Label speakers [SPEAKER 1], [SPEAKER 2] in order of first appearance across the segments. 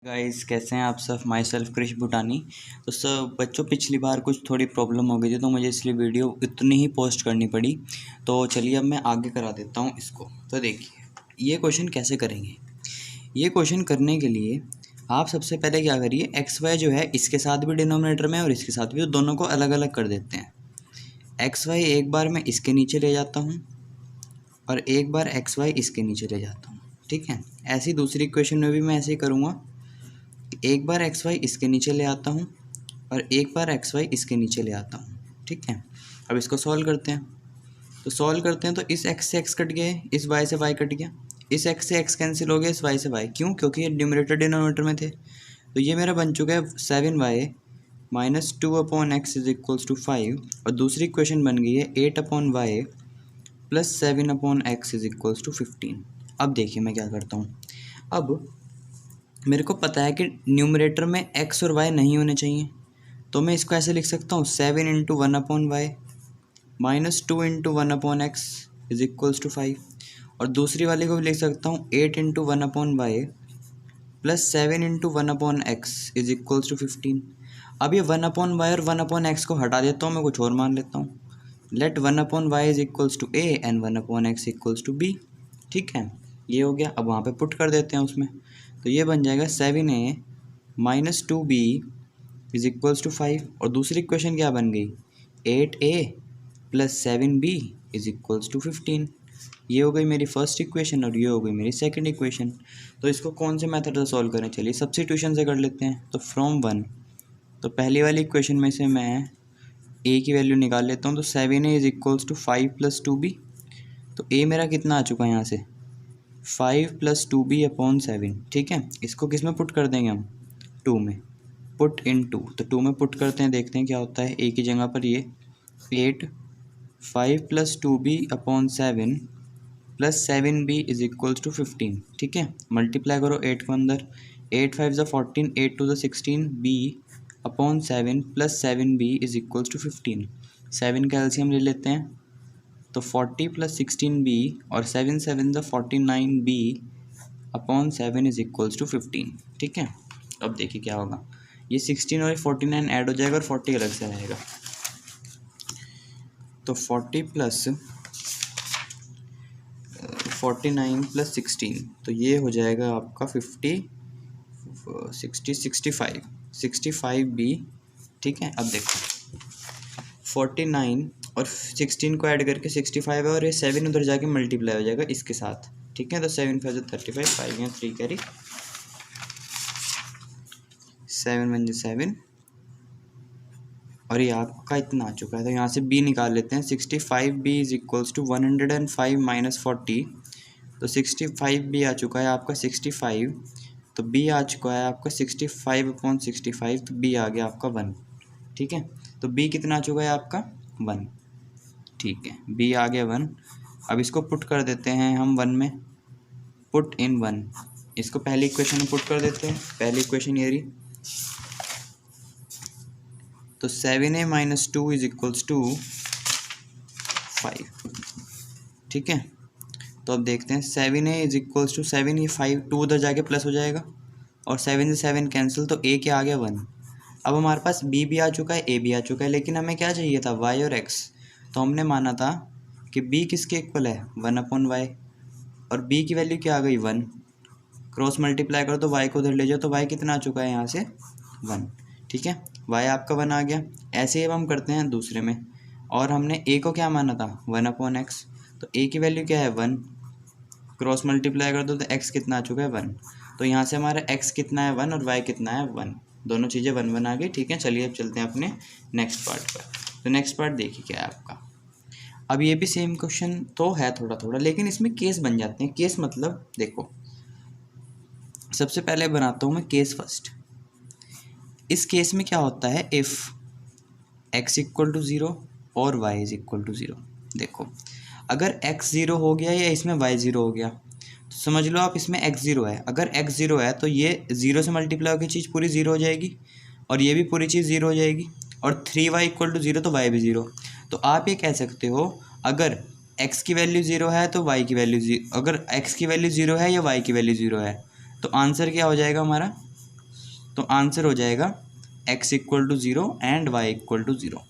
[SPEAKER 1] Guys, कैसे हैं आप सब। Myself Krish Bhutani. तो सब बच्चों, पिछली बार कुछ थोड़ी प्रॉब्लम हो गई थी तो मुझे इसलिए वीडियो इतनी ही पोस्ट करनी पड़ी। तो चलिए अब मैं आगे करा देता हूँ इसको। तो देखिए, ये क्वेश्चन कैसे करेंगे। ये क्वेश्चन करने के लिए आप सबसे पहले क्या करिए, एक्स वाई जो है इसके साथ भी डिनोमिनेटर में और इसके साथ भी, तो दोनों को अलग अलग कर देते हैं। एक्स वाई एक बार मैं इसके नीचे ले जाता हूँ और एक बार एक्स वाई इसके नीचे ले जाता हूँ। ठीक है, ऐसी दूसरी इक्वेशन में भी मैं ऐसे ही करूँगा। एक बार एक्स वाई इसके नीचे ले आता हूँ और एक बार एक्स वाई इसके नीचे ले आता हूँ। ठीक है, अब इसको सॉल्व करते हैं। तो इस एक्स से एक्स कट गया, इस वाई से वाई कट गया, इस एक्स से एक्स कैंसिल हो गया, इस वाई से वाई। क्यों? क्योंकि ये न्यूमरेटर डिनोमिनेटर में थे। तो ये मेरा बन चुका है 7y minus 2/x is equals to 5। और दूसरी इक्वेशन बन गई है 8/y plus 7/x is equals to 15। अब देखिए मैं क्या करता हूँ। अब मेरे को पता है कि न्यूमरेटर में x और y नहीं होने चाहिए, तो मैं इसको ऐसे लिख सकता हूँ 7 into 1/y minus 2 into 1/x is equals to 5। और दूसरी वाले को भी लिख सकता हूँ 8 into 1/y plus 7 into 1/x is equals to 15। अब ये 1/y और 1/x को हटा देता हूँ, मैं कुछ और मान लेता हूँ। Let 1/y is equals to a and 1/x equals to b। ठीक है, ये हो गया। अब वहाँ पे पुट कर देते हैं उसमें, तो ये बन जाएगा 7a minus 2b is equals to 5। और दूसरी इक्वेशन क्या बन गई, 8a plus 7b is equals to 15। ये हो गई मेरी फर्स्ट इक्वेशन और ये हो गई मेरी सेकंड इक्वेशन। तो इसको कौन से मेथड से सॉल्व करें, चलिए सब्स्टिट्यूशन से कर लेते हैं। तो फ्रॉम 1, तो पहली वाली इक्वेशन में से मैं a की वैल्यू निकाल लेता हूँ। तो 7a is equals to 5 plus 2b। तो a मेरा कितना आ चुका है यहाँ से 5 प्लस 2b/7। ठीक है, इसको किस में पुट कर देंगे हम, 2 में। पुट इन 2, तो 2 में पुट करते हैं, देखते हैं क्या होता है। a की जगह पर ये 8 5 plus 2b/7 plus 7b is equals to 15। ठीक है, मल्टीप्लाई करो 8 को अंदर, 8 5 ज़ा 14, 8 2 ज़ा 16, b/7 plus 7b is equals to 15। 7 का एलसीएम ले लेते हैं, तो 40 प्लस 16b और 7 7 ज़ा 49b/7 इज इक्वल्स टू 15। ठीक है, अब देखिए क्या होगा। ये 16 और 49 ऐड हो जाएगा और 40 अलग से आएगा। तो 40 प्लस 49 प्लस 16, तो ये हो जाएगा आपका 65b। ठीक है, अब देखो 49 और 16 को ऐड करके 65 है और ये 7 उधर जाके मल्टीप्लाई हो जाएगा इसके साथ। ठीक है, तो 7 5 35, 5 यहाँ 3 कैरी, 7 1 7 और ये आपका इतना आ चुका है। तो यहाँ से b निकाल लेते हैं। 65b is equals to 105 minus 40। तो 65b आ चुका है आपका 65, तो b आ चुका है आपका 65/65, तो b आ गया आपका 1। ठीक है, तो b कितना आ चुका है आपका 1। ठीक है, b आ गया 1। अब इसको पुट कर देते हैं हम 1 में, पुट इन 1। इसको पहली इक्वेशन में पुट कर देते हैं। पहली इक्वेशन ये रही, तो 7a minus 2 is equals to 5। ठीक है, तो अब देखते हैं 7a इज इक्वल्स टू 7, ये 5 2 उधर जाके प्लस हो जाएगा और 7 से 7 कैंसिल, तो a क्या आ गया 1। अब हमारे पास b भी आ चुका है, a भी आ चुका है, लेकिन हमें क्या चाहिए था, y और x। तो हमने माना था कि b किसके इक्वल है 1/y, और b की वैल्यू क्या आ गई 1। क्रॉस मल्टीप्लाई करो तो y को उधर ले जाओ, तो y कितना आ चुका है यहाँ से 1। ठीक है, y आपका 1 आ गया। ऐसे ही अब हम करते हैं दूसरे में, और हमने a को क्या माना था 1/x, तो a की वैल्यू क्या है 1। क्रॉस मल्टीप्लाई कर दो तो x कितना आ चुका है 1। तो यहाँ से हमारा x कितना है 1 और y कितना है 1, दोनों चीज़ें 1 1 आ गई। ठीक है, चलिए अब चलते हैं अपने नेक्स्ट पार्ट पर। तो नेक्स्ट पार्ट देखिए क्या है आपका। अब ये भी सेम क्वेश्चन तो है थोड़ा थोड़ा, लेकिन इसमें केस बन जाते हैं। केस मतलब देखो, सबसे पहले बनाता हूँ मैं केस फर्स्ट। इस केस में क्या होता है, इफ़ x इक्वल टू 0 और y इज इक्वल टू 0। देखो, अगर x 0 हो गया या इसमें y 0 हो गया, तो समझ लो आप इसमें x 0 है। अगर x 0 है तो ये 0 से मल्टीप्लाई होकर चीज़ पूरी 0 हो जाएगी और ये भी पूरी चीज़ 0 हो जाएगी, और 3y इक्वल टू 0 तो y भी 0। तो आप ये कह सकते हो, अगर x की वैल्यू 0 है तो y की वैल्यू 0, अगर x की वैल्यू 0 है या y की वैल्यू 0 है, तो आंसर क्या हो जाएगा हमारा तो आंसर हो जाएगा x equal to 0 and y equal to 0।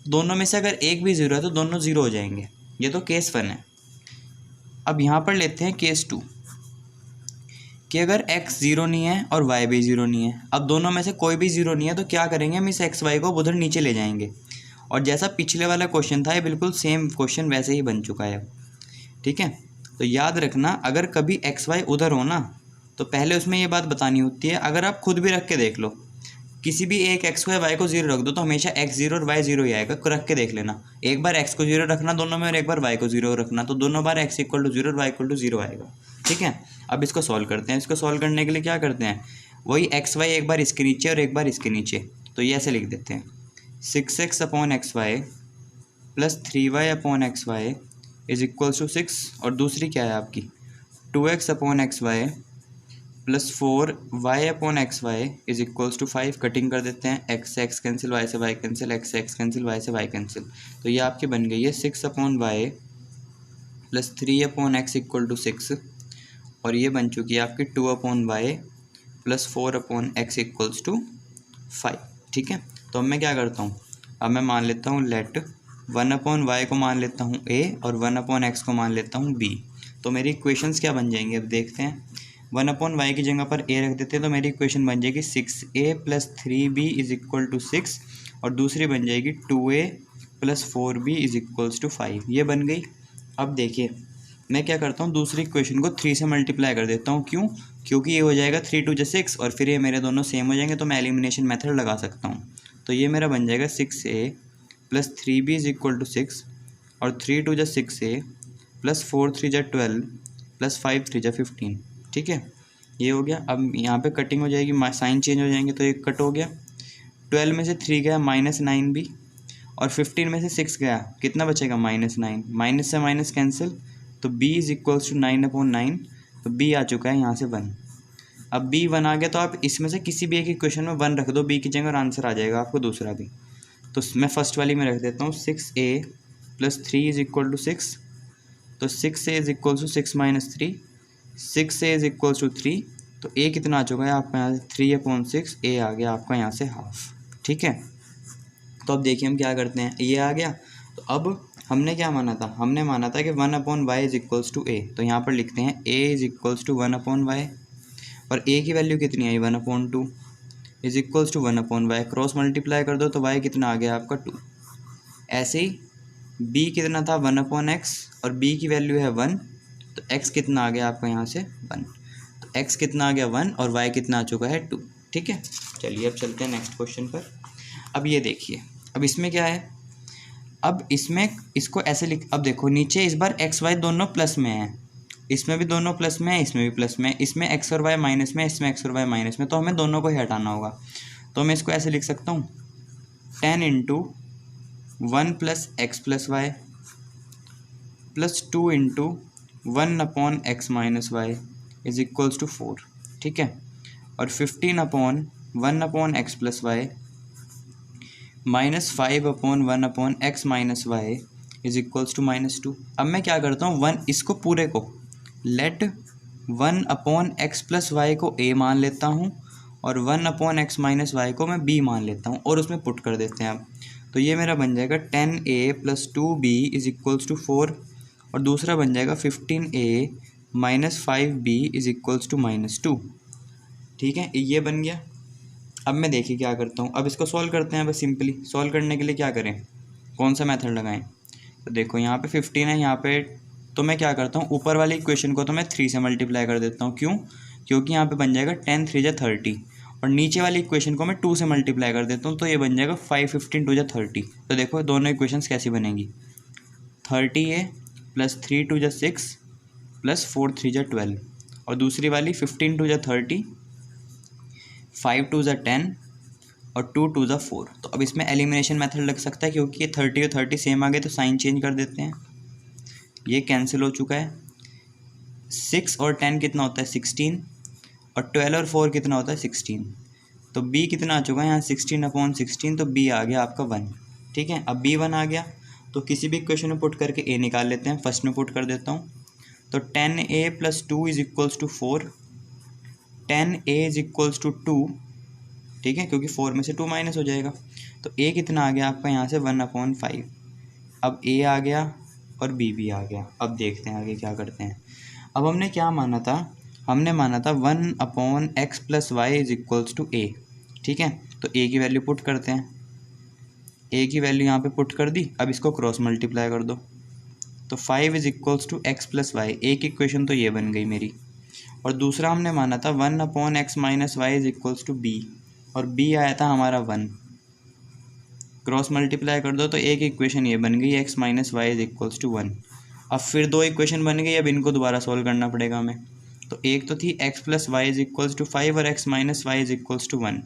[SPEAKER 1] दोनों में से अगर एक भी 0 है तो दोनों 0 हो जाएंगे। ये तो केस 1 है। अब यहाँ पर लेते हैं केस 2 कि अगर x 0 नहीं है और y भी 0 नहीं है। अब दोनों में से कोई भी 0 नहीं है तो क्या करेंगे, हम इस एक्स वाई को उधर नीचे ले जाएंगे। और जैसा पिछले वाला क्वेश्चन था, ये बिल्कुल सेम क्वेश्चन वैसे ही बन चुका है। ठीक है, तो याद रखना, अगर कभी एक्स वाई उधर हो ना तो पहले उसमें ये बात बतानी होती है। अगर आप खुद भी रख के देख लो, किसी भी एक एक्स को या वाई को 0 रख दो तो हमेशा x 0 और y 0 ही आएगा। रख के देख लेना, एक बार x को 0 रखना दोनों में और एक बार y को 0 रखना, तो दोनों बार x इक्वल टू 0 और y इक्वल टू 0 आएगा। ठीक है, अब इसको सॉल्व करते हैं। इसको सॉल्व करने के लिए क्या करते हैं, वही एक्स वाई एक बार इसके नीचे और एक बार इसके नीचे, तो ये ऐसे लिख देते हैं 6x upon X Y plus 3y upon X Y is equals to 6, और दूसरी क्या है आपकी 2x upon X Y plus 4y upon X Y is equals to 5। Cutting कर देते हैं, x से x कैंसिल, y से y कैंसिल, x से x कैंसिल, y से y कैंसिल, तो ये आपकी बन गई है 6 upon Y plus 3 upon X equal to 6, और ये बन चुकी है आपकी 2 upon Y plus 4 upon X equals to 5। ठीक है, तो अब मैं क्या करता हूँ, अब मैं मान लेता हूँ लेट 1 अपॉन वाई को मान लेता हूँ a और 1 अपॉन एक्स को मान लेता हूँ b। तो मेरी इक्वेशंस क्या बन जाएंगे, अब देखते हैं। 1 अपॉन वाई की जगह पर a रख देते हैं तो मेरी इक्वेशन बन जाएगी 6a plus 3b is equal to 6, और दूसरी बन जाएगी 2a plus 4b is equals to 5। ये बन गई। अब देखिए मैं क्या करता हूँ, दूसरी इक्वेशन को 3 से मल्टीप्लाई कर देता हूँ। क्यों, क्योंकि ये हो जाएगा 3 2 जा 6 और फिर ये मेरे दोनों सेम हो जाएंगे, तो मैं एलिमिनेशन मेथड लगा सकता हूँ। तो ये मेरा बन जाएगा 6a plus 3b is equal to 6, और 3 2 जा 6a प्लस 4 3 जा 12 प्लस 5 3 जा 15। ठीक है, ये हो गया। अब यहाँ पे कटिंग हो जाएगी, साइन चेंज हो जाएंगे, तो ये कट हो गया। 12 में से 3 गया -9b, और 15 में से 6 गया, कितना बचेगा -9, माइनस से माइनस कैंसिल, तो b is equals to 9 upon 9, तो b आ चुका है यहाँ से 1। अब b 1 आ गया तो आप इसमें से किसी भी एक इक्वेशन में 1 रख दो b की जगह और आंसर आ जाएगा आपको दूसरा भी। तो मैं फर्स्ट वाली में रख देता हूँ 6a plus 3 is equal to 6, तो 6a is equal to 6 minus 3, 6a is equal to 3, तो a कितना आ चुका है आपका यहाँ से 3 अपॉन 6, a आ गया आपका यहाँ से हाफ। ठीक है, तो अब देखिए हम क्या करते हैं, ये आ गया। तो अब हमने क्या माना था, हमने माना था कि 1 upon Y is equals to A, तो यहाँ पर लिखते हैं a is equals to 1 upon Y, और a की वैल्यू कितनी आई 1 upon 2 is equals to 1 upon Y. Cross multiply कर दो तो y कितना आ गया आपका 2। ऐसे ही b कितना था 1 अपॉन एक्स, और b की वैल्यू है 1, तो x कितना आ गया आपका यहाँ से 1, तो x कितना आ गया 1 और y कितना आ चुका है 2। ठीक है, चलिए अब चलते हैं नेक्स्ट क्वेश्चन पर। अब ये देखिए, अब इसमें क्या है, अब इसमें इसको ऐसे लिख, अब देखो नीचे इस बार एक्स वाई दोनों प्लस में है, इसमें भी दोनों प्लस में है, इसमें भी प्लस में है, इसमें एक्स और वाई माइनस में, इसमें एक्स और वाई माइनस में, तो हमें दोनों को ही हटाना होगा। तो मैं इसको ऐसे लिख सकता हूँ 10 into 1 plus X plus Y plus 2 into 1 upon X minus Y is equals to 4। ठीक है, और 15 upon 1 upon X plus Y -5 upon 1 upon X minus Y is equals to -2। अब मैं क्या करता हूँ, 1 इसको पूरे को let 1 upon X plus Y को a मान लेता हूँ, और 1 अपॉन एक्स माइनस वाई को मैं b मान लेता हूँ, और उसमें पुट कर देते हैं अब। तो ये मेरा बन जाएगा 10a plus 2b is equals to 4, और दूसरा बन जाएगा 15a minus 5b is equals to -2। ठीक है, ये बन गया। अब मैं देखिए क्या करता हूँ, अब इसको सॉल्व करते हैं। बस सिंपली सॉल्व करने के लिए क्या करें, कौन सा मेथड लगाएं, तो देखो यहाँ पे 15 है यहाँ पे, तो मैं क्या करता हूँ ऊपर वाली इक्वेशन को तो मैं 3 से मल्टीप्लाई कर देता हूँ। क्यों, क्योंकि यहाँ पे बन जाएगा 10 3 जा 30, और नीचे वाली इक्वेशन को मैं 2 से मल्टीप्लाई कर देता हूँ, तो ये बन जाएगा 5 15 2 जा 30। तो देखो दोनों इक्वेशंस कैसी बनेंगी, 30a प्लस 3 2 जा 6 प्लस 4 3 जा 12, और दूसरी वाली 15 2 जा 30, 5 2 जा 10 और 2 2 जा 4। तो अब इसमें एलिमिनेशन मेथड लग सकता है, क्योंकि ये 30 और 30 सेम आ गए, तो साइन चेंज कर देते हैं। ये कैंसिल हो चुका है। 6 और 10 कितना होता है 16, और 12 और 4 कितना होता है 16, तो b कितना आ चुका है यहाँ 16 अपॉन 16, तो b आ गया आपका 1। ठीक है, अब b 1 आ गया, तो किसी भी इक्वेशन में पुट करके a निकाल लेते हैं। फर्स्ट में पुट कर देता हूँ, तो 10a plus 2 is equals to 4, 10a is equals to 2, ठीक है, क्योंकि 4 में से 2 माइनस हो जाएगा। तो a कितना आ गया आपका यहाँ से 1/5। अब a आ गया और b भी आ गया। अब देखते हैं आगे क्या करते हैं। अब हमने क्या माना था, हमने माना था 1/x + y = a। ठीक है, तो a की वैल्यू पुट करते हैं। a की वैल्यू यहाँ पे पुट कर दी। अब इसको क्रॉस मल्टीप्लाई कर दो, तो 5 = x + y। एक इक्वेशन तो ये बन गई मेरी। और दूसरा हमने माना था 1/x - y = b, और b आया था हमारा 1। क्रॉस मल्टीप्लाई कर दो तो एक इक्वेशन ये बन गई x - y = 1। अब फिर दो इक्वेशन बन गई। अब इनको दोबारा सॉल्व करना पड़ेगा हमें। तो एक तो थी x + y = 5 और x - y = 1।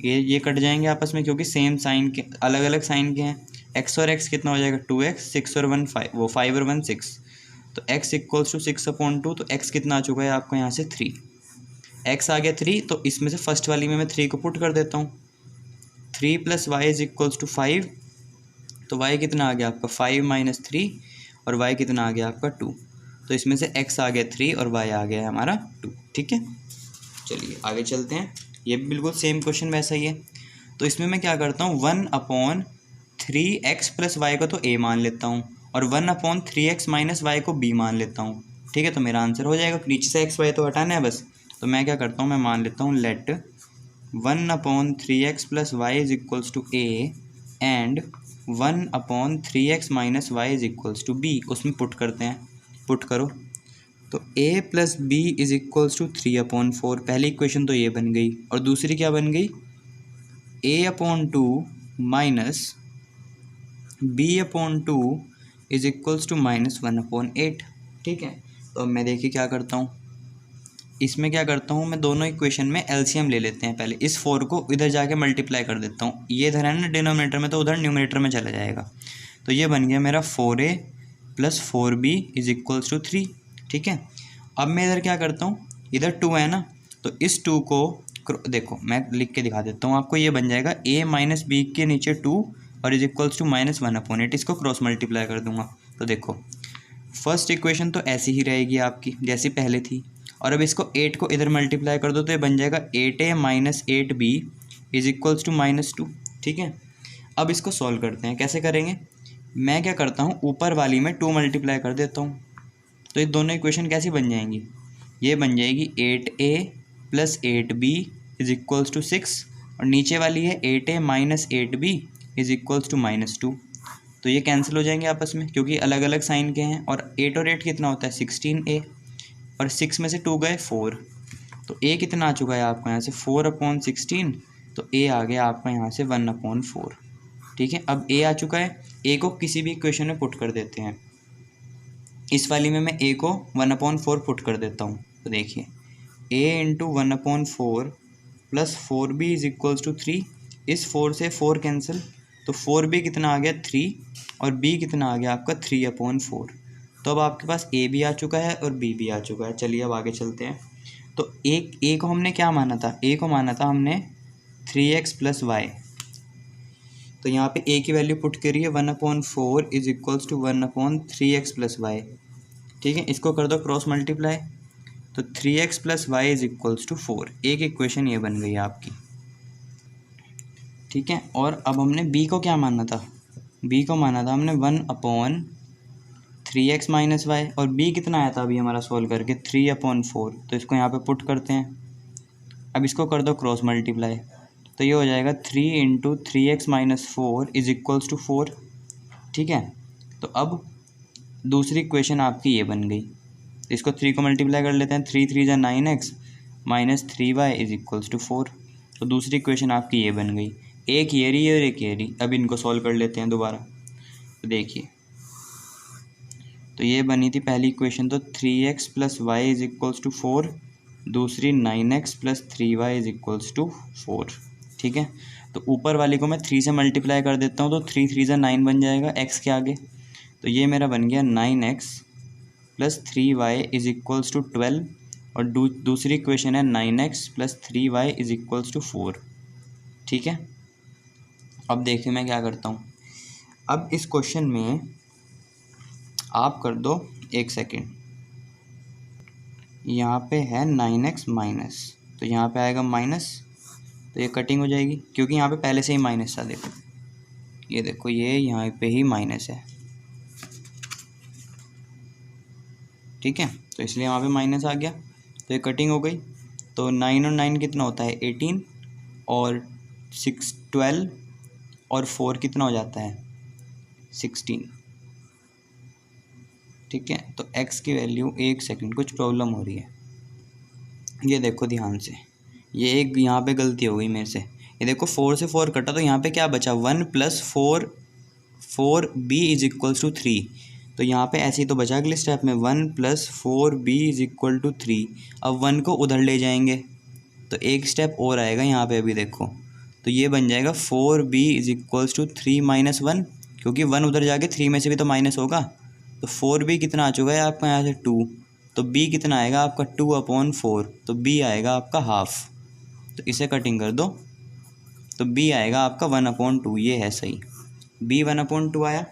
[SPEAKER 1] ये कट जाएंगे आपस में, क्योंकि सेम साइन के, अलग अलग साइन के हैं। x और x कितना हो जाएगा 2x, 6 और 1 5, वो 5 और 1 6। तो x = 6/2। तो x कितना आ चुका है आपको यहाँ से 3। x आ गया 3, तो इसमें से फर्स्ट वाली में मैं 3 को पुट कर देता हूँ। 3 + y = 5। तो y कितना आ गया आपका 5 - 3, और y कितना आ गया आपका 2। तो इसमें से x आ गया 3 और y आ गया है हमारा 2। ठीक है, चलिए आगे चलते हैं। ये भी बिल्कुल सेम क्वेश्चन वैसा ही है। तो इसमें मैं क्या करता हूँ, 1/3x + y को तो a मान लेता हूँ, और 1/3x - y को b मान लेता हूँ। ठीक है, तो मेरा आंसर हो जाएगा। नीचे से x y तो हटाना है बस। तो मैं क्या करता हूँ, मैं मान लेता हूँ let 1/3x + y = a and 1/3x - y = b। उसमें पुट करते हैं, पुट करो। तो a + b = 3/4। पहली इक्वेशन तो ये बन गई, और दूसरी क्या बन गई, a/2 माइनस b/2 = -1/8। ठीक है, तो अब मैं देखिए क्या करता हूँ। इसमें क्या करता हूँ, मैं दोनों इक्वेशन में एलसीएम ले लेते हैं। पहले इस 4 को इधर जाके मल्टीप्लाई कर देता हूँ। ये इधर है ना डिनोमिनेटर में, तो उधर न्यूमिनेटर में चला जाएगा। तो ये बन गया मेरा 4a + 4b = 3। ठीक है, अब मैं इधर क्या करता हूँ, इधर 2 है ना, तो इस 2 को देखो मैं लिख के दिखा देता हूँ आपको। ये बन जाएगा a - b के नीचे 2 और = -1/8। इसको क्रॉस मल्टीप्लाई कर दूंगा। तो देखो फर्स्ट इक्वेशन तो ऐसी ही रहेगी आपकी जैसी पहले थी, और अब इसको 8 को इधर मल्टीप्लाई कर दो तो ये बन जाएगा 8a - 8b = -2। ठीक है, अब इसको सॉल्व करते हैं। कैसे करेंगे, मैं क्या करता हूँ, ऊपर वाली में 2 मल्टीप्लाई कर देता हूँ। तो ये दोनों इक्वेशन कैसी बन जाएंगी, ये बन जाएगी 8a + 8b = 6, और नीचे वाली है 8a - 8b = -2। तो ये कैंसिल हो जाएंगे आपस में, क्योंकि अलग अलग साइन के हैं। और 8 और 8 कितना होता है 16a, और 6 में से 2 गए 4। तो a कितना आ चुका है आपका यहाँ से 4/16। तो a आ गया आपका यहाँ से 1/4। ठीक है, अब a आ चुका है। a को किसी भी इक्वेशन में पुट कर देते हैं। इस वाली में मैं a को 1/4 पुट कर देता हूँ। तो देखिए a × 1/4 + 4b = 3। इस 4 से 4 कैंसिल, तो 4b कितना आ गया 3, और b कितना आ गया आपका 3/4। तो अब आपके पास a भी आ चुका है और b भी आ चुका है। चलिए अब आगे चलते हैं। तो एक a को हमने क्या माना था, a को माना था हमने 3x + y। तो यहाँ पे a की वैल्यू पुट करिए 1/4 = 1/3x + y। ठीक है, इसको कर दो क्रॉस मल्टीप्लाई, तो 3x + y = 4। एक इक्वेशन ये बन गई आपकी। ठीक है, और अब हमने b को क्या माना था, b को माना था हमने 1/3x - y, और b कितना आया था अभी हमारा सॉल्व करके 3/4। तो इसको यहाँ पे पुट करते हैं। अब इसको कर दो क्रॉस मल्टीप्लाई, तो ये हो जाएगा 3 × 3x - 4 = 4। ठीक है, तो अब दूसरी इक्वेशन आपकी ये बन गई। इसको 3 को मल्टीप्लाई कर लेते हैं। 3 3 = 9x - 3y = 4। तो दूसरी इक्वेशन आपकी ये बन गई। एक ये रही और एक ये रही। अब इनको सॉल्व कर लेते हैं दोबारा। तो देखिए, तो ये बनी थी पहली इक्वेशन, तो 3x + y = 4, दूसरी 9x + 3y = 4। ठीक है, तो ऊपर वाली को मैं 3 से मल्टीप्लाई कर देता हूँ, तो 3 3 = 9 बन जाएगा x के आगे। तो ये मेरा बन गया 9x + 3y = 12, और दूसरी इक्वेशन है 9x + 3y = 4। ठीक है, अब देखिए मैं क्या करता हूँ। अब इस क्वेश्चन में आप कर दो, एक सेकेंड, यहाँ पे है 9x माइनस, तो यहाँ पे आएगा माइनस, तो ये कटिंग हो जाएगी, क्योंकि यहाँ पे पहले से ही माइनस था। देखो ये देखो, ये यहाँ पे ही माइनस है, ठीक है, तो इसलिए वहाँ पे माइनस आ गया, तो ये कटिंग हो गई। तो 9 और 9 कितना होता है 18, और 6 12, और 4 कितना हो जाता है 16, ठीक है। तो x की वैल्यू, एक सेकंड कुछ प्रॉब्लम हो रही है, ये देखो ध्यान से, ये एक यहाँ पे गलती हो गई मेरे से। ये देखो 4 से 4 कटा, तो यहाँ पे क्या बचा 1 + 4 4b = 3। तो यहाँ पे ऐसे ही तो बचा अगले स्टेप में 1 + 4b = 3। अब 1 को उधर ले जाएंगे तो एक स्टेप और आएगा यहाँ पे, अभी देखो, तो ये बन जाएगा 4b = 3 - 1, क्योंकि 1 उधर जाके 3 में से भी तो माइनस होगा। तो 4b कितना आ चुका है आपका यहाँ से 2, तो b कितना आएगा आपका 2/4, तो b आएगा आपका हाफ। तो इसे कटिंग कर दो, तो b आएगा आपका 1/2, ये है सही, b 1/2 आया।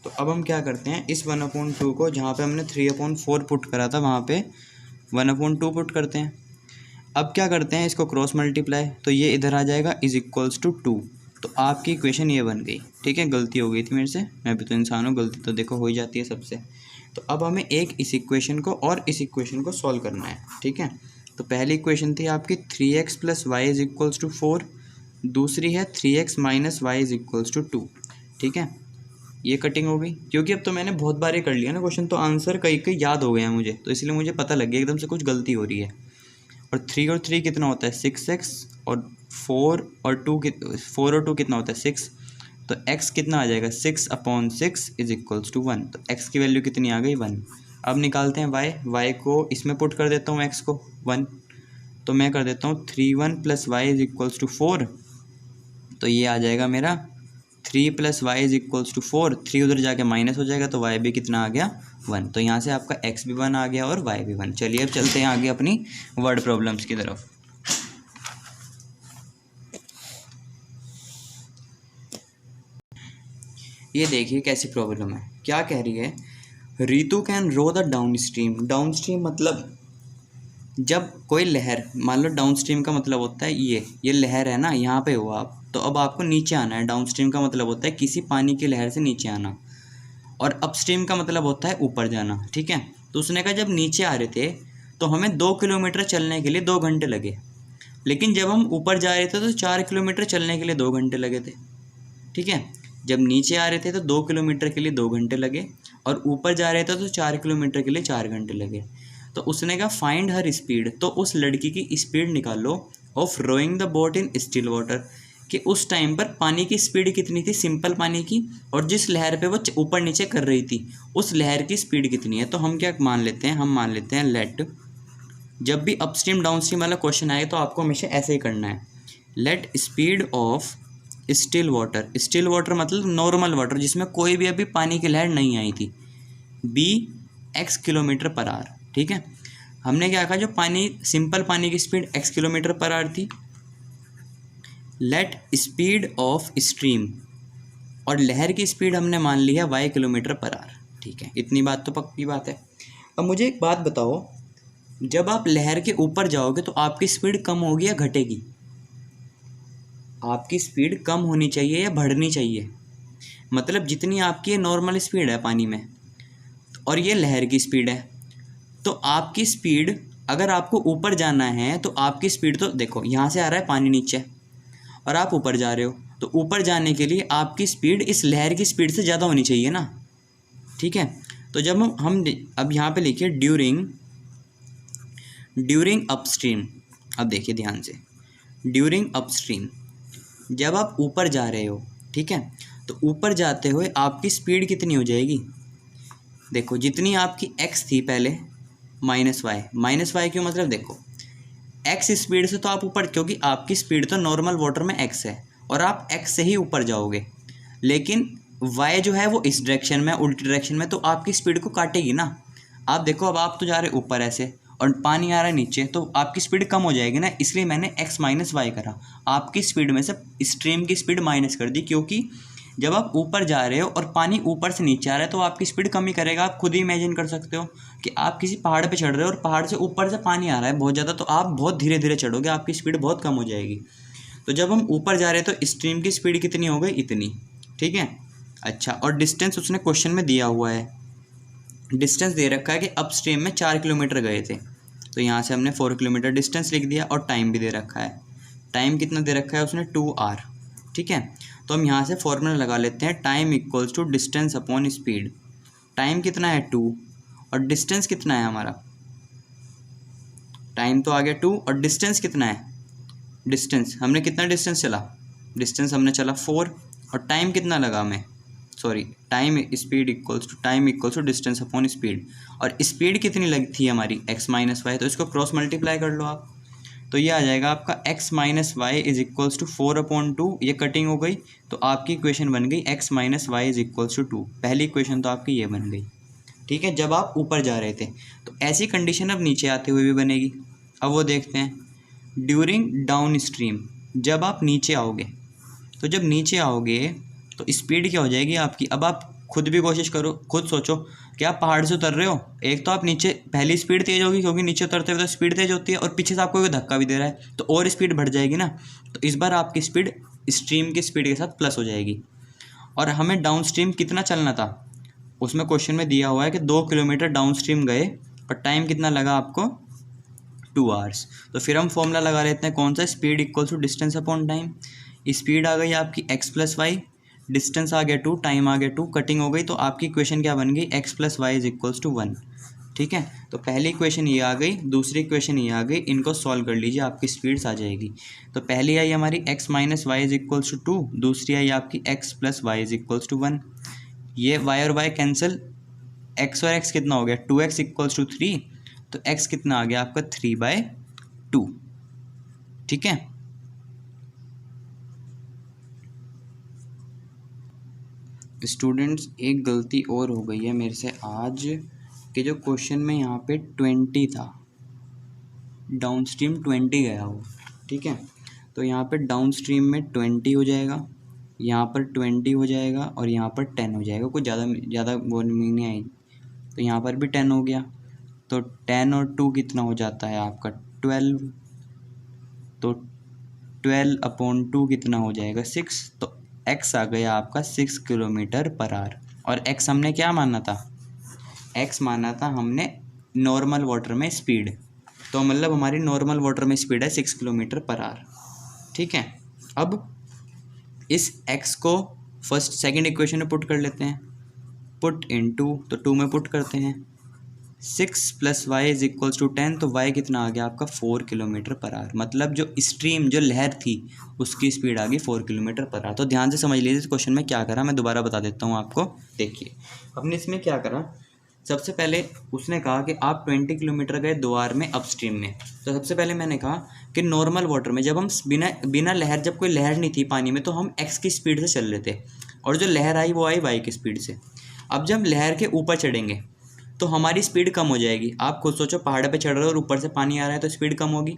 [SPEAKER 1] तो अब हम क्या करते हैं, इस 1/2 को जहाँ पे हमने 3/4 पुट करा था वहाँ पे 1/2 पुट करते हैं। अब क्या करते हैं, इसको क्रॉस मल्टीप्लाई, तो ये इधर आ जाएगा = 2। तो आपकी इक्वेशन ये बन गई, ठीक है। गलती हो गई थी मेरे से, मैं भी तो इंसान हूँ, गलती तो देखो हो ही जाती है सबसे। तो अब हमें एक इस इक्वेशन को और इस इक्वेशन को सॉल्व करना है, ठीक है। तो पहली इक्वेशन थी आपकी 3x + y = 4, दूसरी है 3x - y = 2, ठीक है। ये कटिंग हो गई, क्योंकि अब तो मैंने बहुत बार ये कर लिया ना क्वेश्चन, तो आंसर कई कई याद हो गया मुझे, तो इसलिए मुझे पता लग गया एकदम से कुछ गलती हो रही है। और 3 और 3 कितना होता है 6x, और 4 और 2 कितना होता है 6। तो x कितना आ जाएगा 6/6 = 1। तो x की वैल्यू कितनी आ गई 1। अब निकालते हैं y को इसमें पुट कर देता हूँ, x को 1, तो मैं कर देता हूँ 3 + y = 4। तो ये आ जाएगा मेरा 3 + y = 4, 3 उधर जाके माइनस हो जाएगा, तो y भी कितना आ गया 1। तो यहाँ से आपका x भी 1 आ गया और y भी 1। चलिए अब चलते हैं आगे अपनी वर्ड प्रॉब्लम्स की तरफ। ये देखिए कैसी प्रॉब्लम है, क्या कह रही है, Ritu can row the downstream. Downstream मतलब जब कोई लहर, मान लो डाउन स्ट्रीम का मतलब होता है ये लहर है ना, यहाँ पे हो आप, तो अब आपको नीचे आना है। डाउन स्ट्रीम का मतलब होता है किसी पानी की लहर से नीचे आना, और अपस्ट्रीम का मतलब होता है ऊपर जाना, ठीक है। तो उसने कहा जब नीचे आ रहे थे तो हमें 2 किलोमीटर चलने के लिए 2 घंटे लगे, लेकिन जब हम ऊपर जा रहे थे तो 4 किलोमीटर चलने के लिए 2 घंटे लगे थे, ठीक है। जब नीचे आ रहे थे तो 2 किलोमीटर के लिए 2 घंटे लगे, और ऊपर जा रहे थे तो 4 किलोमीटर के लिए 4 घंटे लगे। तो उसने कहा फाइंड हर स्पीड, तो उस लड़की की स्पीड निकालो of rowing the boat in still water, कि उस टाइम पर पानी की स्पीड कितनी थी सिंपल पानी की, और जिस लहर पे वो ऊपर नीचे कर रही थी उस लहर की स्पीड कितनी है। तो हम क्या मान लेते हैं, हम मान लेते हैं लेट, जब भी अपस्ट्रीम डाउन स्ट्रीम वाला क्वेश्चन आए तो आपको हमेशा ऐसे ही करना है, late speed of still water, still water मतलब नॉर्मल वाटर जिसमें कोई भी अभी पानी की लहर नहीं आई थी, बी x km/h, ठीक है। हमने क्या कहा, जो पानी सिंपल पानी की स्पीड x km/h थी, लेट स्पीड ऑफ स्ट्रीम, और लहर की स्पीड हमने मान ली है y km/h, ठीक है। इतनी बात तो पक्की बात है। अब मुझे एक बात बताओ, जब आप लहर के ऊपर जाओगे तो आपकी स्पीड कम होगी या घटेगी? आपकी स्पीड कम होनी चाहिए या बढ़नी चाहिए? मतलब जितनी आपकी नॉर्मल स्पीड है पानी में, और ये लहर की स्पीड है, तो आपकी स्पीड, अगर आपको ऊपर जाना है तो आपकी स्पीड, तो देखो यहाँ से आ रहा है पानी नीचे और आप ऊपर जा रहे हो, तो ऊपर जाने के लिए आपकी स्पीड इस लहर की स्पीड से ज़्यादा होनी चाहिए ना, ठीक है। तो जब हम अब यहाँ पे लिखिए ड्यूरिंग अपस्ट्रीम, अब देखिए ध्यान से, ड्यूरिंग अपस्ट्रीम जब आप ऊपर जा रहे हो, ठीक है, तो ऊपर जाते हुए आपकी स्पीड कितनी हो जाएगी? देखो जितनी आपकी x थी पहले -y क्यों, मतलब देखो x स्पीड से तो आप ऊपर, क्योंकि आपकी स्पीड तो नॉर्मल वाटर में x है और आप x से ही ऊपर जाओगे, लेकिन y जो है वो इस डायरेक्शन में, उल्टी डायरेक्शन में, तो आपकी स्पीड को काटेगी ना। आप देखो अब आप तो जा रहे ऊपर ऐसे और पानी आ रहा है नीचे, तो आपकी स्पीड कम हो जाएगी ना, इसलिए मैंने x - y करा, आपकी स्पीड में से स्ट्रीम की स्पीड माइनस कर दी, क्योंकि जब आप ऊपर जा रहे हो और पानी ऊपर से नीचे आ रहा है तो आपकी स्पीड कम ही करेगा। आप खुद ही इमेजिन कर सकते हो कि आप किसी पहाड़ पे चढ़ रहे हो और पहाड़ से ऊपर से पानी आ रहा है बहुत ज़्यादा, तो आप बहुत धीरे धीरे चढ़ोगे, आपकी स्पीड बहुत कम हो जाएगी। तो जब हम ऊपर जा रहे हैं तो स्ट्रीम की स्पीड कितनी हो गई, इतनी, ठीक है। अच्छा, और डिस्टेंस उसने क्वेश्चन में दिया हुआ है, डिस्टेंस दे रखा है कि अप स्ट्रीम में 4 किलोमीटर गए थे, तो यहाँ से हमने 4 किलोमीटर डिस्टेंस लिख दिया, और टाइम भी दे रखा है, टाइम कितना दे रखा है उसने 2 आवर, ठीक है। तो हम यहाँ से फॉर्मूला लगा लेते हैं, time equals to distance upon speed. Time कितना है 2 और डिस्टेंस कितना है हमारा, टाइम तो आ गया 2 और डिस्टेंस कितना है, डिस्टेंस हमने कितना डिस्टेंस चला, डिस्टेंस हमने चला 4 और टाइम कितना लगा हमें, sorry time speed equals to distance upon speed, और स्पीड कितनी लगी थी हमारी x माइनस वाई, तो इसको क्रॉस मल्टीप्लाई कर लो आप, तो ये आ जाएगा आपका x minus Y is equals to 4/2, ये कटिंग हो गई, तो आपकी इक्वेशन बन गई x minus Y is equals to 2, पहली इक्वेशन तो आपकी ये बन गई, ठीक है, जब आप ऊपर जा रहे थे। तो ऐसी कंडीशन अब नीचे आते हुए भी बनेगी। अब वो देखते हैं, ड्यूरिंग डाउन स्ट्रीम, जब आप नीचे आओगे, तो जब नीचे आओगे तो स्पीड क्या हो जाएगी आपकी, अब आप खुद भी कोशिश करो, खुद सोचो कि आप पहाड़ से उतर रहे हो, एक तो आप नीचे, पहली स्पीड तेज़ होगी क्योंकि नीचे उतरते हुए तो स्पीड तेज़ होती है, और पीछे से आपको कोई धक्का भी दे रहा है तो और स्पीड बढ़ जाएगी ना, तो इस बार आपकी स्पीड स्ट्रीम की स्पीड के साथ प्लस हो जाएगी। और हमें डाउन स्ट्रीम कितना चलना था, उसमें क्वेश्चन में दिया हुआ है कि 2 किलोमीटर डाउन स्ट्रीम गए और टाइम कितना लगा आपको 2 आवर्स। तो फिर हम फॉर्मूला लगा लेते हैं, कौन सा, speed equals to distance upon time. Speed आ गई आपकी x प्लस वाई, डिस्टेंस आ गया 2, टाइम आ गया 2, कटिंग हो गई, तो आपकी इक्वेशन क्या बन गई, x plus y is equals to 1, ठीक है। तो पहली इक्वेशन ये आ गई, दूसरी इक्वेशन ये आ गई, इनको सॉल्व कर लीजिए, आपकी स्पीड्स आ जाएगी। तो पहली आई हमारी x minus Y is equals to 2, दूसरी आई आपकी x plus y is equals to 1, ये y और y कैंसिल, x और x कितना हो गया 2x इक्वल्स टू 3, तो x कितना आ गया आपका 3/2, ठीक है। स्टूडेंट्स एक गलती और हो गई है मेरे से आज, कि जो क्वेश्चन में यहाँ पे 20 था, डाउन स्ट्रीम 20 गया हो, ठीक है, तो यहाँ पे डाउन स्ट्रीम में 20 हो जाएगा, यहाँ पर 20 हो जाएगा और यहाँ पर 10 हो जाएगा, कुछ ज़्यादा वो नहीं आई, तो यहाँ पर भी 10 हो गया, तो 10 और 2 कितना हो जाता है आपका 12, तो 12/2 कितना हो जाएगा 6, तो x आ गया आपका 6 किलोमीटर पर आवर, और x हमने क्या माना था, x माना था हमने नॉर्मल वाटर में स्पीड, तो मतलब हमारी नॉर्मल वाटर में स्पीड है 6 किलोमीटर पर आवर, ठीक है। अब इस x को फर्स्ट सेकंड इक्वेशन में पुट कर लेते हैं, पुट इनटू, तो 2 में पुट करते हैं, 6 plus y is equals to 10, तो वाई कितना आ गया आपका 4 किलोमीटर पर आवर, मतलब जो स्ट्रीम, जो लहर थी उसकी स्पीड आ गई 4 किलोमीटर पर आवर। तो ध्यान से समझ लीजिए इस क्वेश्चन में क्या करा, मैं दोबारा बता देता हूँ आपको, देखिए हमने इसमें क्या करा, सबसे पहले उसने कहा कि आप 20 किलोमीटर गए 2 आवर में अप स्ट्रीम में, तो सबसे पहले मैंने कहा कि नॉर्मल वाटर में जब हम बिना लहर, जब कोई लहर नहीं थी पानी में, तो हम एक्स की स्पीड से चल रहे थे, और जो लहर आई वो आई वाई की स्पीड से। अब जब लहर के ऊपर चढ़ेंगे तो हमारी स्पीड कम हो जाएगी, आप खुद सोचो पहाड़ पे चढ़ रहे हो और ऊपर से पानी आ रहा है तो स्पीड कम होगी,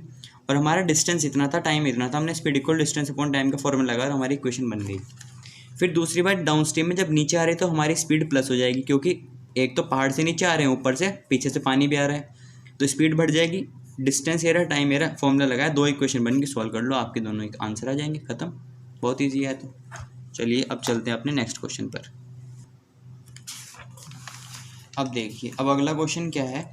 [SPEAKER 1] और हमारा डिस्टेंस इतना था, टाइम इतना था, हमने speed equal distance upon time का फॉर्मूला लगा और हमारी इक्वेशन बन गई। फिर दूसरी बात, डाउन स्ट्रीम में जब नीचे आ रहे तो हमारी स्पीड प्लस हो जाएगी, क्योंकि एक तो पहाड़ से नीचे आ रहे हैं, ऊपर से पीछे से पानी भी आ रहा है, तो स्पीड बढ़ जाएगी, डिस्टेंस ये रहा, टाइम ये रहा, फॉर्मूला लगाया, 2 इक्वेशन बन गई, सॉल्व कर लो, आपके दोनों आंसर आ जाएंगे, खत्म, बहुत ईजी है। तो चलिए अब चलते हैं अपने नेक्स्ट क्वेश्चन पर। अब देखिए, अब अगला क्वेश्चन क्या है,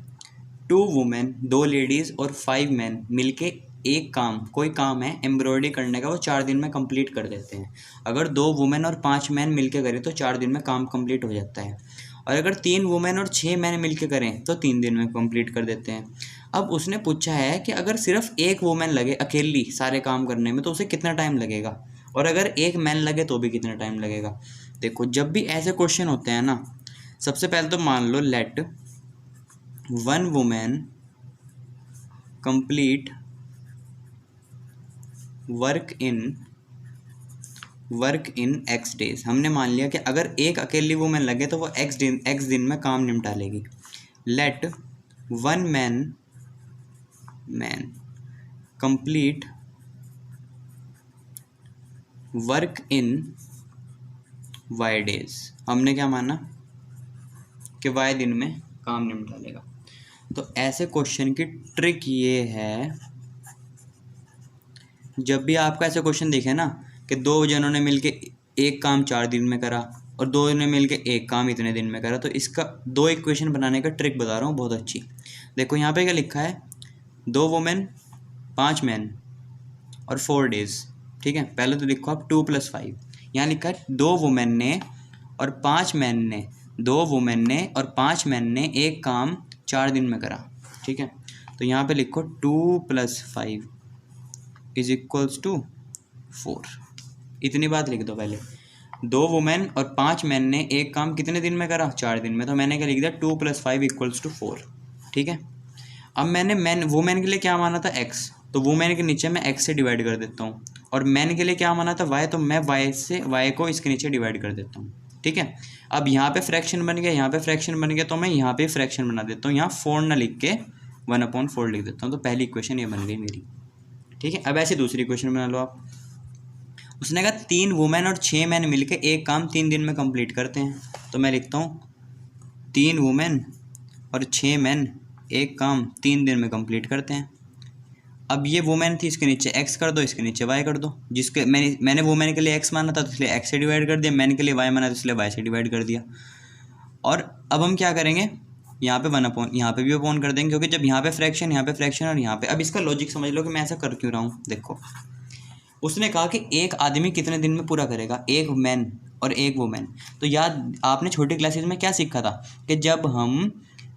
[SPEAKER 1] 2 वुमेन, 2 लेडीज़ और 5 मैन मिलके एक काम, कोई काम है एम्ब्रॉयडरी करने का, वो 4 दिन में कंप्लीट कर देते हैं। अगर 2 वुमेन और 5 मैन मिलके करें तो 4 दिन में काम कंप्लीट हो जाता है, और अगर 3 वुमेन और 6 मैन मिलके करें तो 3 दिन में कंप्लीट कर देते हैं। अब उसने पूछा है कि अगर सिर्फ एक वुमेन लगे अकेली सारे काम करने में तो उसे कितना टाइम लगेगा, और अगर एक मैन लगे तो भी कितना टाइम लगेगा। देखो जब भी ऐसे क्वेश्चन होते हैं ना, सबसे पहले तो मान लो let 1 women complete work in x days. हमने मान लिया कि अगर एक अकेली वुमेन लगे तो वो x दिन में काम निपटा लेगी। Let 1 man complete work in y days. हमने क्या माना कि y दिन में काम निपटा लेगा। तो ऐसे क्वेश्चन की ट्रिक ये है जब भी आपका ऐसा क्वेश्चन दिखे ना कि दो जनों ने मिलके एक काम 4 दिन में करा और दो ने मिलके एक काम इतने दिन में करा, तो इसका दो इक्वेशन बनाने का ट्रिक बता रहा हूँ बहुत अच्छी। देखो यहाँ पे क्या लिखा है, 2 वुमेन 5 मैन और 4 डेज। ठीक है, पहले तो लिखो आप 2 + 5। यहाँ लिखा है 2 वुमेन ने और 5 मैन ने, 2 वुमेन ने और 5 मैन ने एक काम 4 दिन में करा। ठीक है, तो यहाँ पे लिखो 2 + 5 = 4। इतनी बात लिख दो पहले। 2 वुमेन और 5 मैन ने एक काम कितने दिन में करा, 4 दिन में, तो मैंने क्या लिख दिया, 2 + 5 = 4। ठीक है, अब मैंने वुमेन के लिए क्या माना था, x, तो वुमेन के नीचे मैं x से डिवाइड कर देता हूँ, और मैन के लिए क्या माना था, y, तो मैं y को इसके नीचे डिवाइड कर देता हूँ। ठीक है, अब यहाँ पे फ्रैक्शन बन गया, यहाँ पे फ्रैक्शन बन गया, तो मैं यहाँ पे फ्रैक्शन बना देता हूँ, यहाँ 4 ना लिख के 1/4 लिख देता हूँ। तो पहली इक्वेशन ये बन गई मेरी। ठीक है, अब ऐसे दूसरी इक्वेशन बना लो आप। उसने कहा 3 वुमेन और 6 मैन मिलके एक काम 3 दिन में कंप्लीट करते हैं, तो मैं लिखता हूँ 3 वुमेन और 6 मैन एक काम 3 दिन में कंप्लीट करते हैं। अब ये वुमेन थी, इसके नीचे x कर दो, इसके नीचे y कर दो। जिसके मैंने वुमेन के लिए x माना था तो इसलिए x से डिवाइड कर दिया, मैन के लिए y माना तो इसलिए y से डिवाइड कर दिया। और अब हम क्या करेंगे, यहाँ पे 1/, यहाँ पे भी अपॉन कर देंगे, क्योंकि जब यहाँ पे फ्रैक्शन, यहाँ पे फ्रैक्शन और यहाँ पे, अब इसका लॉजिक समझ लो कि मैं ऐसा कर क्यों रहा हूँ। देखो, उसने कहा कि एक आदमी कितने दिन में पूरा करेगा, एक मैन और एक वुमेन। तो याद आपने छोटी क्लासेस में क्या सीखा था कि जब हम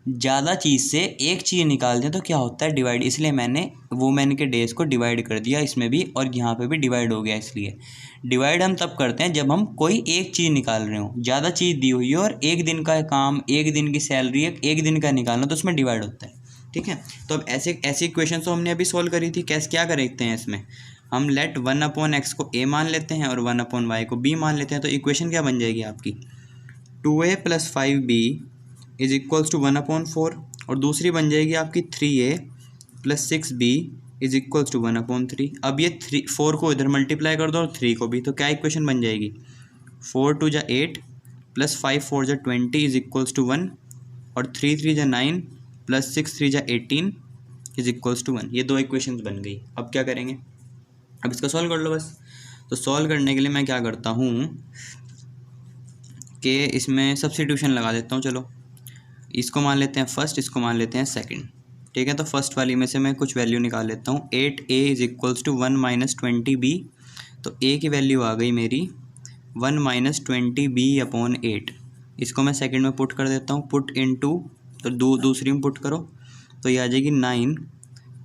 [SPEAKER 1] ज़्यादा चीज़ से एक चीज़ निकालते हैं तो क्या होता है, डिवाइड। इसलिए मैंने वुमेन के डेज को डिवाइड कर दिया इसमें भी, और यहाँ पे भी डिवाइड हो गया। इसलिए डिवाइड हम तब करते हैं जब हम कोई एक चीज़ निकाल रहे हो, ज़्यादा चीज़ दी हुई है और एक दिन का काम, एक दिन की सैलरी, एक दिन का निकालना, तो उसमें डिवाइड होता है। ठीक है, तो अब ऐसी इक्वेशन तो हमने अभी सॉल्व करी थी। कैसे क्या करते हैं इसमें, हम लेट 1/x को a मान लेते हैं और 1/y को b मान लेते हैं। तो इक्वेशन क्या बन जाएगी आपकी, 2a + 5b = 1/4, और दूसरी बन जाएगी आपकी 3a + 6b = 1/3। अब ये 4 को इधर मल्टीप्लाई कर दो और 3 को भी, तो क्या इक्वेशन बन जाएगी, 4 × 2 = 8 + 5 × 4 = 20 = 1, और 3 × 3 = 9 + 6 × 3 = 18 = 1। ये दो इक्वेशंस बन गई। अब क्या करेंगे, अब इसका सॉल्व कर लो बस। तो सॉल्व करने के लिए मैं क्या करता हूँ कि इसमें सब्स्टिट्यूशन लगा देता हूँ। चलो, इसको मान लेते हैं फर्स्ट, इसको मान लेते हैं सेकंड। ठीक है, तो फर्स्ट वाली में से मैं कुछ वैल्यू निकाल लेता हूँ। 8a = 1 - 20b, तो a की वैल्यू आ गई मेरी 1 - 20b/8। इसको मैं सेकंड में पुट कर देता हूँ, पुट इनटू, तो दूसरी में पुट करो, तो ये आ जाएगी 9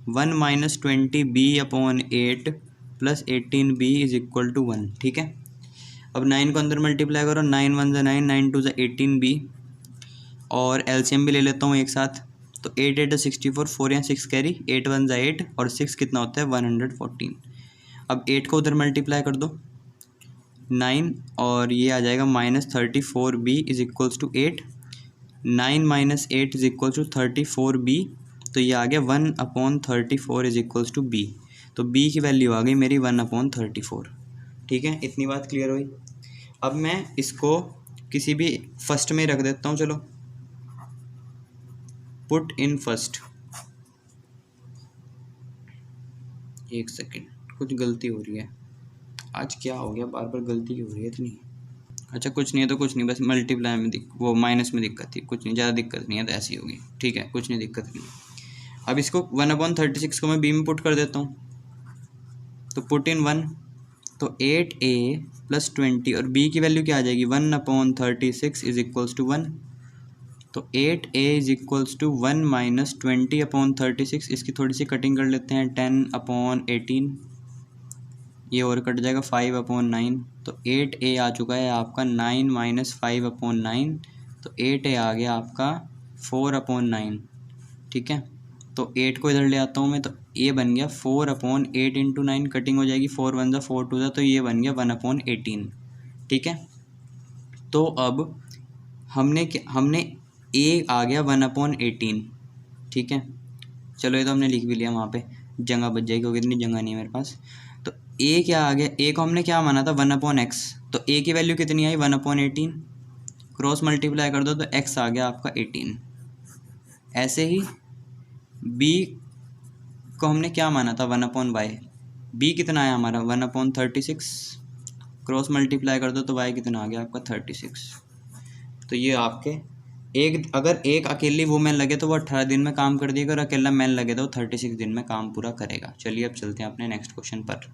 [SPEAKER 1] 1 - 20b/8 + 18b = 1। ठीक है, अब 9 को अंदर मल्टीप्लाई करो, 9 × 1 = 9, 9 × 2 = 18b, और एलसीएम भी ले लेता हूँ एक साथ। तो 8 × 8 = 64, 4 यहाँ 6 कैरी, 8 × 1 = 8 और 6 कितना होता है, 114। अब 8 को उधर मल्टीप्लाई कर दो, 9, और ये आ जाएगा -34b = 8, 9 - 8 = 34b, तो ये आ गया 1/34 = b। तो b की वैल्यू आ गई मेरी 1/34। ठीक है, इतनी बात क्लियर हुई। अब मैं इसको किसी भी फर्स्ट में रख देता हूँ। चलो, पुट इन फर्स्ट। एक सेकेंड, कुछ गलती हो रही है आज, क्या हो गया, बार बार गलती क्यों हो रही है इतनी। अच्छा, कुछ नहीं है तो कुछ नहीं, बस मल्टीप्लाई में वो माइनस में दिक्कत थी, कुछ नहीं, ज़्यादा दिक्कत नहीं है, तो ऐसी होगी। ठीक है, कुछ नहीं, दिक्कत नहीं। अब इसको 1/36 को मैं b में पुट कर देता हूँ, तो पुट इन 1, तो 8a + 20, और b की वैल्यू क्या आ जाएगी, 1/36 = 1। तो 8a = 1 - 20/36, इसकी थोड़ी सी कटिंग कर लेते हैं, 10/18, ये और कट जाएगा 5/9। तो 8a आ चुका है आपका 9 - 5/9, तो 8a आ गया आपका 4/9। ठीक है, तो 8 को इधर ले आता हूँ मैं, तो ये बन गया 4/8 × 9, कटिंग हो जाएगी, 4 × 1 = 4 × 2 =, तो ये बन गया 1/18। ठीक है, तो अब हमने a आ गया 1/18। ठीक है, चलो ये तो हमने लिख भी लिया, वहाँ पे जगह बच जाएगी, क्योंकि इतनी जगह नहीं है मेरे पास। तो a क्या आ गया, a को हमने क्या माना था, 1/x, तो a की वैल्यू कितनी आई, 1/18, क्रॉस मल्टीप्लाई कर दो तो x आ गया आपका 18। ऐसे ही b को हमने क्या माना था, 1/y, बी कितना आया हमारा 1/36, क्रॉस मल्टीप्लाई कर दो तो वाई कितना आ गया आपका 36। तो ये आपके अगर एक अकेली वुमेन लगे तो वो 18 दिन में काम कर देगा, और अकेला मैन लगे तो वो 36 दिन में काम पूरा करेगा। चलिए अब चलते हैं अपने नेक्स्ट क्वेश्चन पर।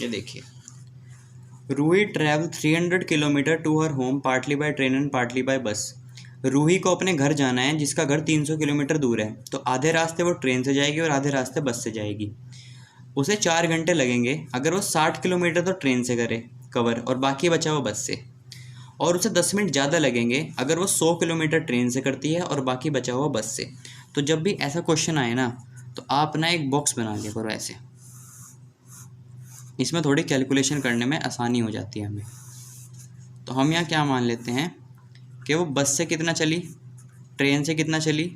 [SPEAKER 1] ये देखिए, Ruhi travel 300 kilometre to her home partly by train and partly by bus. Ruhi को अपने घर जाना है जिसका घर 300 किलोमीटर दूर है, तो आधे रास्ते वो ट्रेन से जाएगी और आधे रास्ते बस से जाएगी। उसे 4 घंटे लगेंगे अगर वो 60 किलोमीटर तो ट्रेन से करे कवर और बाकी बचा वो बस से, और उसे 10 मिनट ज़्यादा लगेंगे अगर वो 100 किलोमीटर ट्रेन से करती है और बाकी बचा हुआ बस से। तो जब भी ऐसा क्वेश्चन आए ना, तो आप ना एक बॉक्स बना लिया करो ऐसे, इसमें थोड़ी कैलकुलेशन करने में आसानी हो जाती है हमें। तो हम यहाँ क्या मान लेते हैं कि वो बस से कितना चली, ट्रेन से कितना चली,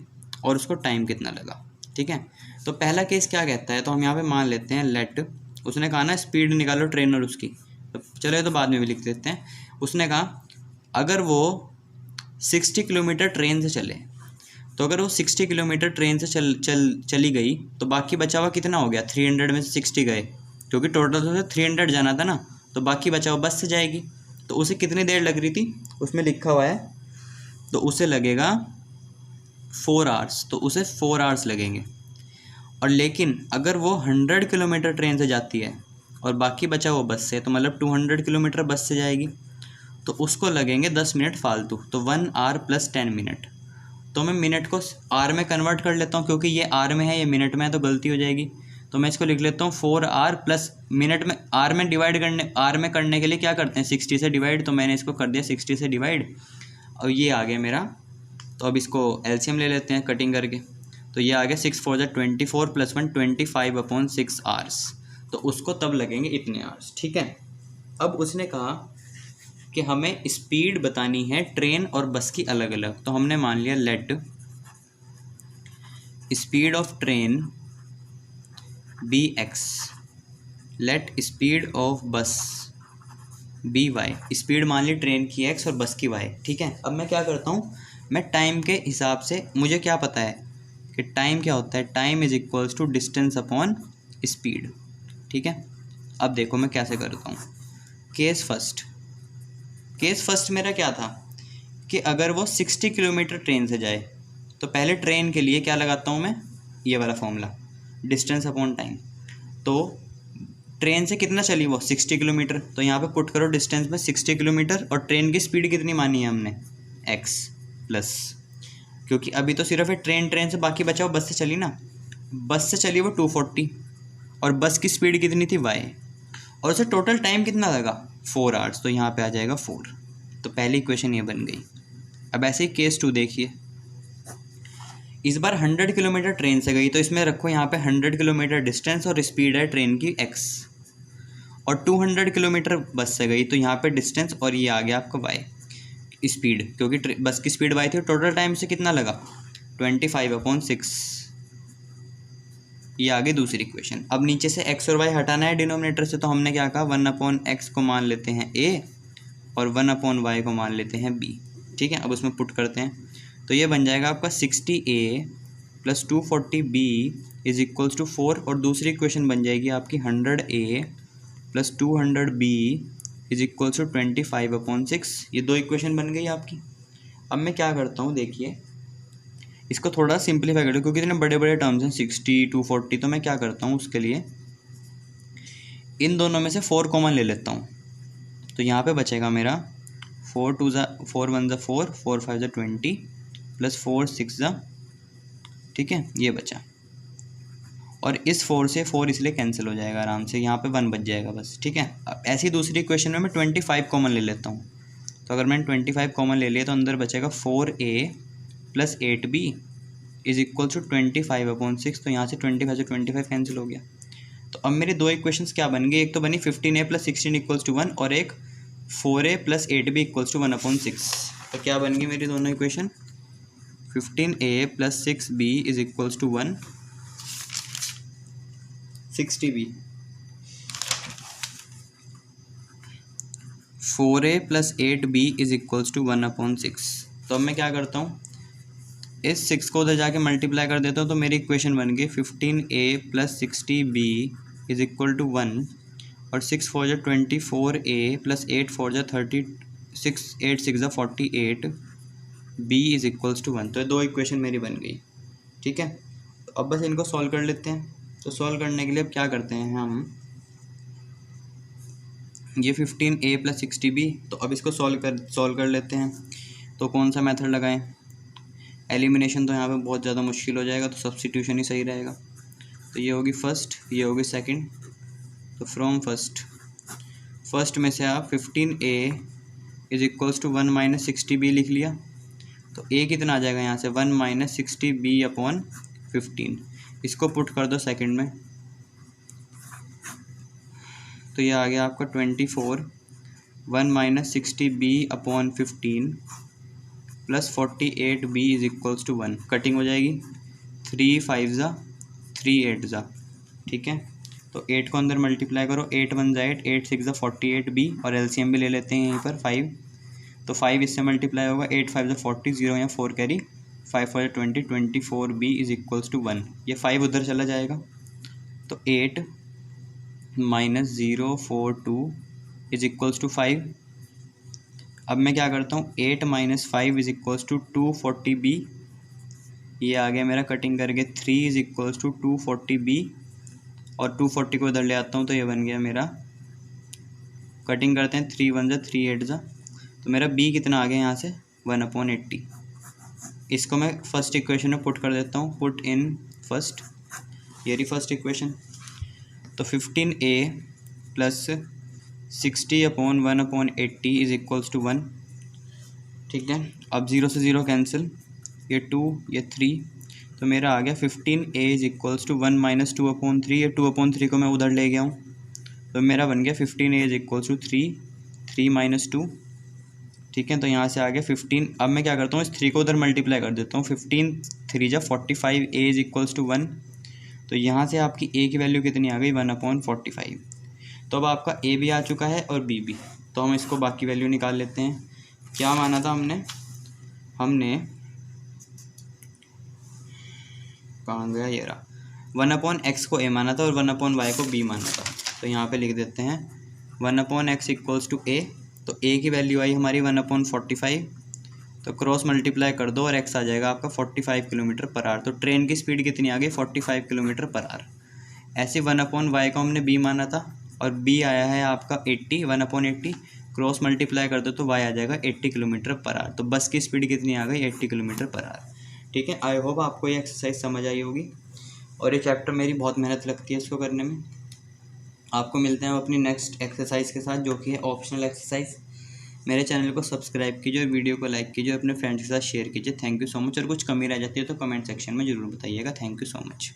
[SPEAKER 1] और उसको टाइम कितना लगा। ठीक है, तो पहला केस क्या कहता है, तो हम यहाँ पे मान लेते हैं लेट, उसने कहा ना स्पीड निकालो ट्रेन और उसकी, तो चलो तो बाद में भी लिख देते हैं। उसने कहा अगर वो 60 किलोमीटर ट्रेन से चले, तो अगर वो 60 किलोमीटर ट्रेन से चली गई तो बाकी बचा हुआ कितना हो गया, 300 में से 60 गए, क्योंकि टोटल तो उसे 300 जाना था ना, तो बाकी बचा हुआ बस से जाएगी। तो उसे कितनी देर लग रही थी, उसमें लिखा हुआ है, तो उसे लगेगा 4 आवर्स, तो उसे 4 आवर्स लगेंगे। और लेकिन अगर वो 100 किलोमीटर ट्रेन से जाती है और बाकी बचा हुआ बस से, तो मतलब 200 किलोमीटर बस से जाएगी, तो उसको लगेंगे 10 मिनट फालतू, तो 1 आवर प्लस 10 मिनट। तो मैं मिनट को आर में कन्वर्ट कर लेता हूँ, क्योंकि ये आर में है ये मिनट में है तो गलती हो जाएगी। तो मैं इसको लिख लेता हूँ 4 आवर प्लस मिनट में, आर में डिवाइड करने, आर में करने के लिए क्या करते हैं 60 से डिवाइड, तो मैंने इसको कर दिया 60 से डिवाइड, और ये आ गया मेरा। तो अब इसको एलसीएम ले लेते हैं कटिंग करके, तो ये आ गया 6 4 जा 24 + 1 25/6 आवर्स। तो उसको तब लगेंगे इतने आवर्स। ठीक है, अब उसने कहा कि हमें स्पीड बतानी है ट्रेन और बस की अलग अलग, तो हमने मान लिया let speed of train be x, let speed of bus be y. Speed मान ली ट्रेन की एक्स और बस की वाई। ठीक है, अब मैं क्या करता हूँ, मैं टाइम के हिसाब से, मुझे क्या पता है कि टाइम क्या होता है, time is equals to distance upon speed. ठीक है, अब देखो मैं कैसे करता हूँ। केस फर्स्ट मेरा क्या था कि अगर वो 60 किलोमीटर ट्रेन से जाए, तो पहले ट्रेन के लिए क्या लगाता हूँ मैं, ये वाला फॉर्मूला, डिस्टेंस अपॉन टाइम। तो ट्रेन से कितना चली वो 60 किलोमीटर, तो यहाँ पे पुट करो डिस्टेंस में 60 किलोमीटर, और ट्रेन की स्पीड कितनी मानी है हमने x प्लस, क्योंकि अभी तो सिर्फ है ट्रेन से, बाकी बचा वो बस से चली ना, बस से चली वो 240, और बस की स्पीड कितनी थी y, और उसे टोटल टाइम कितना लगा 4 आवर्स, तो यहाँ पे आ जाएगा 4। तो पहली इक्वेशन ये बन गई। अब ऐसे ही केस 2 देखिए, इस बार 100 किलोमीटर ट्रेन से गई, तो इसमें रखो यहाँ पे 100 किलोमीटर डिस्टेंस और स्पीड है ट्रेन की x, और 200 किलोमीटर बस से गई, तो यहाँ पे डिस्टेंस और ये आ गया आपका y स्पीड, क्योंकि बस की स्पीड y थी। टोटल टाइम से कितना लगा 25/6, ये आ गई दूसरी इक्वेशन। अब नीचे से x और y हटाना है डिनोमिनेटर से, तो हमने क्या कहा 1/x को मान लेते हैं a और 1/y को मान लेते हैं b। ठीक है, अब उसमें पुट करते हैं, तो ये बन जाएगा आपका 60a + 240b is equals to 4, और दूसरी इक्वेशन बन जाएगी आपकी 100a + 200b is equals to 25/6। ये दो इक्वेशन बन गई आपकी। अब मैं क्या करता हूँ, देखिए इसको थोड़ा सिंप्लीफाई कर दो, क्योंकि इतने बड़े बड़े टर्म्स हैं 60 240, तो मैं क्या करता हूँ उसके लिए इन दोनों में से 4 कॉमन ले लेता हूँ। तो यहाँ पे बचेगा मेरा 4 1 4 4 5 20 + 4 6 ठीक है, ये बचा, और इस 4 से 4 इसलिए कैंसिल हो जाएगा आराम से, यहाँ पे 1 बच जाएगा बस। ठीक है, अब ऐसी दूसरी इक्वेशन में मैं 25 कॉमन ले लेता हूँ, तो अगर मैंने 25 कॉमन ले लिया तो अंदर बचेगा 4a + 8b is equal to 25/6, तो यहाँ से 25 से 25 कैंसिल हो गया। तो अब मेरी दो इक्वेशंस क्या बन गई, एक तो बनी 15a + 16 = 1, और एक 4a + 8b = 1/6। तो क्या बन गई मेरी दोनों equation, 15a + 6b is equals to 1, 60b, 4a + 8b is equals to 1/6। तो अब मैं क्या करता हूँ, इस 6 को उधर जाके मल्टीप्लाई कर देता हूँ तो मेरी इक्वेशन बन गई 15a + 60b = 1 और 6 4 जा 24a + 8 4 जा 36 8 6 जा 48 b = 1। तो ये 2 इक्वेशन मेरी बन गई। ठीक है, तो अब बस इनको सॉल्व कर लेते हैं। तो सॉल्व करने के लिए अब क्या करते हैं हम, ये 15a + 60b, तो अब इसको सॉल्व कर लेते हैं। तो कौन सा मेथड लगाएं? एलिमिनेशन तो यहाँ पे बहुत ज़्यादा मुश्किल हो जाएगा, तो सब्स्टिट्यूशन ही सही रहेगा। तो ये होगी फर्स्ट, ये होगी सेकंड। तो फ्रॉम फर्स्ट में से आप 15a = 1 - 60b लिख लिया। तो a कितना आ जाएगा यहाँ से, 1 - 60b/15। इसको पुट कर दो सेकंड में, तो ये आ गया आपका 24 1 - 60b/15 + 48b = 1। कटिंग हो जाएगी, 3 5 जा 3 8 जा। ठीक है, तो 8 को अंदर मल्टीप्लाई करो, 8 1 जा 8 8 6 जा 48b, और एलसीएम भी ले लेते हैं यहीं पर 5। तो 5 इससे मल्टीप्लाई होगा, 8 5 जा 40, 0 या 4 कैरी, 5 4 जा 20, 24b = 1। ये 5 उधर चला जाएगा, तो 8 - 0 4 2 = 5। अब मैं क्या करता हूँ, 8 - 5 = 240b। ये आ गया मेरा कटिंग करके 3 = 240b, और 240 को इधर ले आता हूँ तो ये बन गया मेरा, कटिंग करते हैं 3 1 जा 3 8 जा। तो मेरा b कितना आ गया यहाँ से, 1/80। इसको मैं फर्स्ट इक्वेशन में पुट कर देता हूँ, पुट इन फर्स्ट। ये रही फर्स्ट इक्वेशन। तो 15a + 60/1/80 = 1। ठीक है, अब 0 से 0 कैंसिल, ये 2 ये 3, तो मेरा आ गया 15a = 1 - 2/3। ये 2/3 को मैं उधर ले गया हूँ, तो मेरा बन गया 15a = 3 3 - 2। ठीक है, तो यहाँ से आ गया 15। अब मैं क्या करता हूँ, इस 3 को उधर मल्टीप्लाई कर देता हूँ, 15 3 जा 45, a = 1। तो यहाँ से आपकी a की वैल्यू कितनी आ गई, 1/45। तो अब आपका a भी आ चुका है और b भी। तो हम इसको बाकी वैल्यू निकाल लेते हैं। क्या माना था हमने कहाँ गया, ये रहा, 1/x को a माना था और 1/y को b माना था। तो यहाँ पे लिख देते हैं 1/x = a। तो a की वैल्यू आई हमारी 1/45, तो क्रॉस मल्टीप्लाई कर दो और x आ जाएगा आपका 45 km/h। तो ट्रेन की स्पीड कितनी आ गई, 45 km/h। ऐसे 1/y को हमने b माना था और b आया है आपका 80, 1/80, क्रॉस मल्टीप्लाई कर दो तो y आ जाएगा 80 km/h। तो बस की स्पीड कितनी आ गई, 80 km/h। ठीक है, आई होप आपको ये एक्सरसाइज समझ आई होगी, और ये चैप्टर मेरी बहुत मेहनत लगती है इसको करने में। आपको मिलते हैं अपनी नेक्स्ट एक्सरसाइज के साथ, जो कि है ऑप्शनल एक्सरसाइज। मेरे चैनल को सब्सक्राइब कीजिए और वीडियो को लाइक कीजिए, अपने फ्रेंड्स के साथ शेयर कीजिए। Thank you so much. और कुछ कमी रह जाती है तो कमेंट सेक्शन में ज़रूर बताइएगा। Thank you so much.